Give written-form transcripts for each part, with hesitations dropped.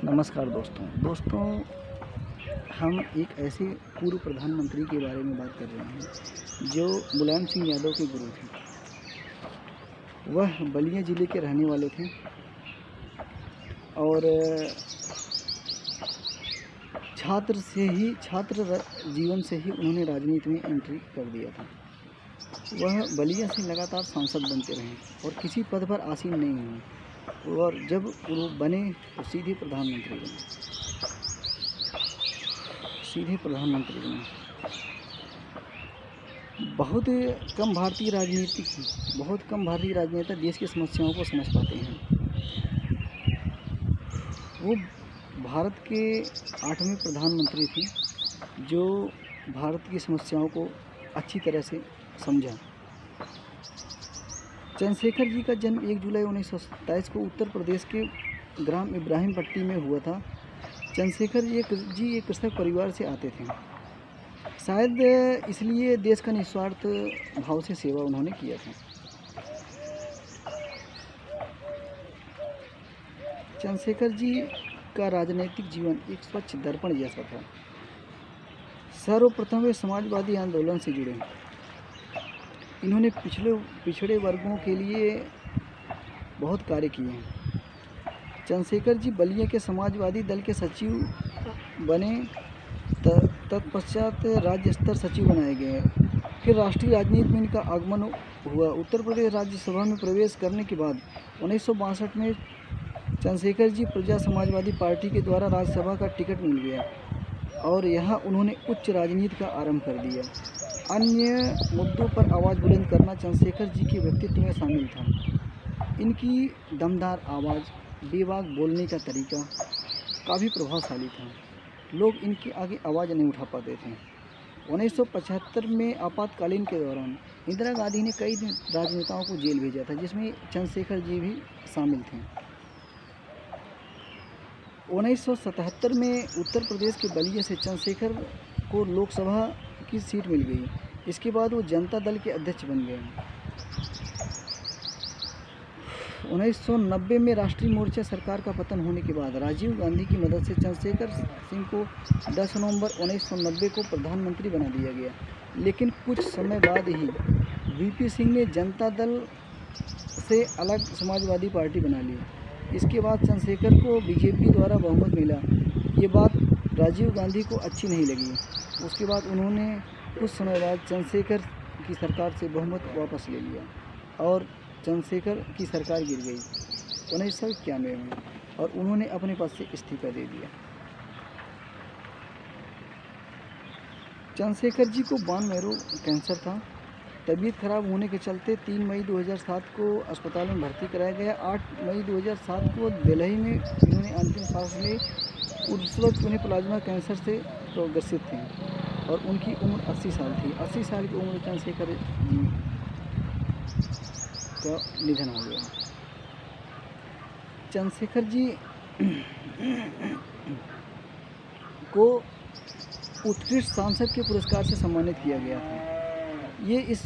नमस्कार दोस्तों हम एक ऐसे पूर्व प्रधानमंत्री के बारे में बात कर रहे हैं जो मुलायम सिंह यादव के गुरु थे। वह बलिया ज़िले के रहने वाले थे और छात्र जीवन से ही उन्होंने राजनीति में एंट्री कर दिया था। वह बलिया से लगातार सांसद बनते रहे और किसी पद पर आसीन नहीं हुए, और जब वो बने तो सीधे प्रधानमंत्री बने। बहुत कम भारतीय राजनेता देश की समस्याओं को समझ पाते हैं। वो भारत के 8वें प्रधानमंत्री थे जो भारत की समस्याओं को अच्छी तरह से समझा। चंद्रशेखर जी का जन्म 1 जुलाई 1927 को उत्तर प्रदेश के ग्राम इब्राहिमपट्टी में हुआ था। चंद्रशेखर जी एक कृषक परिवार से आते थे। शायद इसलिए देश का निस्वार्थ भाव से सेवा उन्होंने किया था। चंद्रशेखर जी का राजनीतिक जीवन एक स्वच्छ दर्पण जैसा था। सर्वप्रथम वे समाजवादी आंदोलन से जुड़े। इन्होंने पिछड़े वर्गों के लिए बहुत कार्य किए हैं। चंद्रशेखर जी बलिया के समाजवादी दल के सचिव बने। तत्पश्चात राज्य स्तर सचिव बनाए गए। फिर राष्ट्रीय राजनीति में इनका आगमन हुआ। उत्तर प्रदेश राज्यसभा में प्रवेश करने के बाद 1962 में चंद्रशेखर जी प्रजा समाजवादी पार्टी के द्वारा राज्यसभा का टिकट मिल गया और यहाँ उन्होंने उच्च राजनीति का आरंभ कर दिया। अन्य मुद्दों पर आवाज़ बुलंद करना चंद्रशेखर जी के व्यक्तित्व में शामिल था। इनकी दमदार आवाज़, बेबाक बोलने का तरीका काफ़ी प्रभावशाली था। लोग इनके आगे आवाज़ नहीं उठा पाते थे। 1975 में आपातकालीन के दौरान इंदिरा गांधी ने कई राजनेताओं को जेल भेजा था, जिसमें चंद्रशेखर जी भी शामिल थे। 1977 में उत्तर प्रदेश के बलिया से चंद्रशेखर को लोकसभा की सीट मिल गई। इसके बाद वो जनता दल के अध्यक्ष बन गए। 1990 में राष्ट्रीय मोर्चा सरकार का पतन होने के बाद राजीव गांधी की मदद से चंद्रशेखर सिंह को 10 नवंबर 1990 को प्रधानमंत्री बना दिया गया। लेकिन कुछ समय बाद ही वीपी सिंह ने जनता दल से अलग समाजवादी पार्टी बना ली। इसके बाद चंद्रशेखर को बीजेपी द्वारा बहुमत मिला। ये बात राजीव गांधी को अच्छी नहीं लगी। उसके बाद उन्होंने कुछ समय बाद चंद्रशेखर की सरकार से बहुमत वापस ले लिया और चंद्रशेखर की सरकार गिर गई 1991 में और उन्होंने अपने पद से इस्तीफा दे दिया। चंद्रशेखर जी को बोन मैरो कैंसर था। तबीयत खराब होने के चलते 3 मई 2007 को अस्पताल में भर्ती कराया गया। 8 मई 2007 को दिल्ली में इन्होंने अंतिम सांस ली। उस वक्त उन्हें प्लाज्मा कैंसर से ग्रसित थे और उनकी उम्र 80 साल थी। 80 साल की उम्र चंद्रशेखर जी का निधन हो गया। चंद्रशेखर जी को उत्कृष्ट सांसद के पुरस्कार से सम्मानित किया गया था। ये इस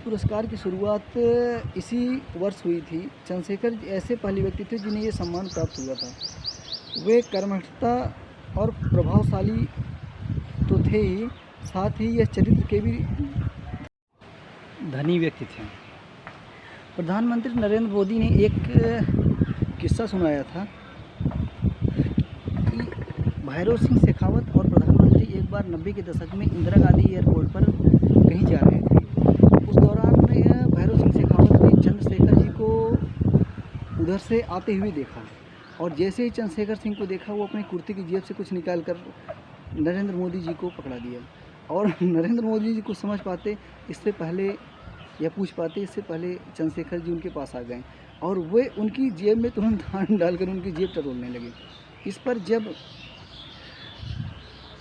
पुरस्कार की शुरुआत इसी वर्ष हुई थी। चंद्रशेखर ऐसे पहले व्यक्ति थे जिन्हें ये सम्मान प्राप्त हुआ था। वे कर्मठता और प्रभावशाली तो थे ही, साथ ही यह चरित्र के भी धनी व्यक्ति थे। प्रधानमंत्री नरेंद्र मोदी ने एक किस्सा सुनाया था कि भैरव सिंह शेखावत और प्रधानमंत्री एक बार 90 के दशक में इंदिरा गांधी एयरपोर्ट पर कहीं जा रहे थे। उस दौरान भैरव सिंह शेखावत ने चंद्रशेखर जी को उधर से आते हुए देखा और जैसे ही चंद्रशेखर सिंह को देखा, वो अपनी कुर्ते की जेब से कुछ निकालकर नरेंद्र मोदी जी को पकड़ा दिया और नरेंद्र मोदी जी को समझ पाते इससे पहले या पूछ पाते इससे पहले चंद्रशेखर जी उनके पास आ गए और वे उनकी जेब में तुरंत हाथ डालकर उनकी जेब टटोलने लगे। इस पर जब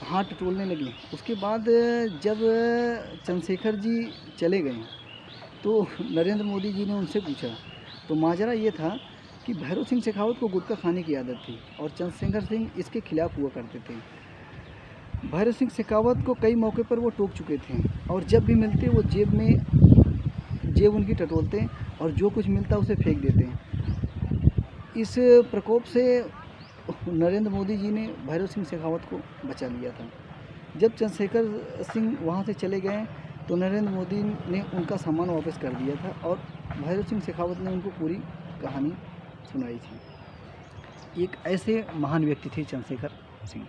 हाथ टटोलने लगे, उसके बाद जब चंद्रशेखर जी चले गए तो नरेंद्र मोदी जी ने उनसे पूछा। तो माजरा ये था कि भैरव सिंह शेखावत को गुटखा खाने की आदत थी और चंद्रशेखर सिंह इसके खिलाफ हुआ करते थे। भैरव सिंह शेखावत को कई मौके पर वो टोक चुके थे और जब भी मिलते वो जेब उनकी टटोलते और जो कुछ मिलता उसे फेंक देते। इस प्रकोप से नरेंद्र मोदी जी ने भैरव सिंह शेखावत को बचा लिया था। जब चंद्रशेखर सिंह वहाँ से चले गए तो नरेंद्र मोदी ने उनका सामान वापस कर दिया था और भैरव सिंह शेखावत ने उनको पूरी कहानी सुनाई थी। एक ऐसे महान व्यक्ति थे चंद्रशेखर सिंह।